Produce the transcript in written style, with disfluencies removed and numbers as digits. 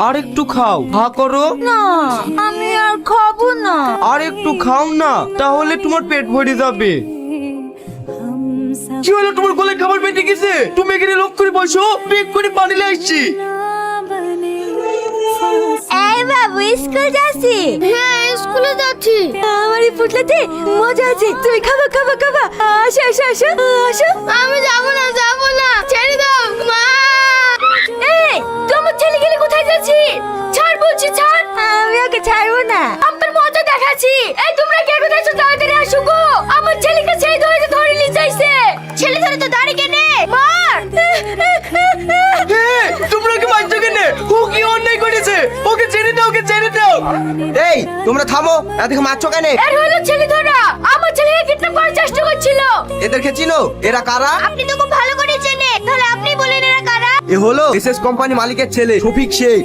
আর একটু খাও, হা করো। না, আমি আর খাবো না। আর একটু খাও না, তাহলে তোমার পেট ভরে যাবে। কি হলো, তোমার গলায় খাবার বেঁধে গেছে? তুমি এখানে লোক করে বসো, পেট করে পানি নিয়ে আসছি। এই বাবু, স্কুল যাচ্ছি? হ্যাঁ, স্কুলে যাচ্ছি। আমার এই পুটলাতে মজা আছে, তুমি খাবা খাবা খাবা। আসো আসো আসো আসো। আমি যাবো না, যাবো না, ছেড়ে দাও মা। এই, তোমার ছেলে গেলে কোথায় যাচ্ছি? ছাড় বলছি, ছাড়। আমি ওকে ছাড়বো না, আমার মজা দেখাচ্ছি। এই তোমরা কে কোথায় আছো, তাড়াতাড়ি আসো গো। আমার ছেলেকে সেই ধরে নিয়ে যাইছে। ছেলে ধরে তো দাঁড়িয়ে কেনে মার। তোমরা কি মারছো কেন? ও কি অন্যায় করেছে? ওকে ছেড়ে দাও, ওকে ছেড়ে দাও। এই তোমরা থামো, এদিকে মারছো কেন? এর হলো ছেলে ধরা। আমার ছেলেকে কিডন্যাপ করার চেষ্টা করছিল। এদেরকে চিনো? এরা কারা? আপনি তো খুব ভালো করে চেনেন, তাহলে আপনি বলেন এরা কারা? এ হলো এসএস কোম্পানি মালিকের ছেলে শফিক শেখ।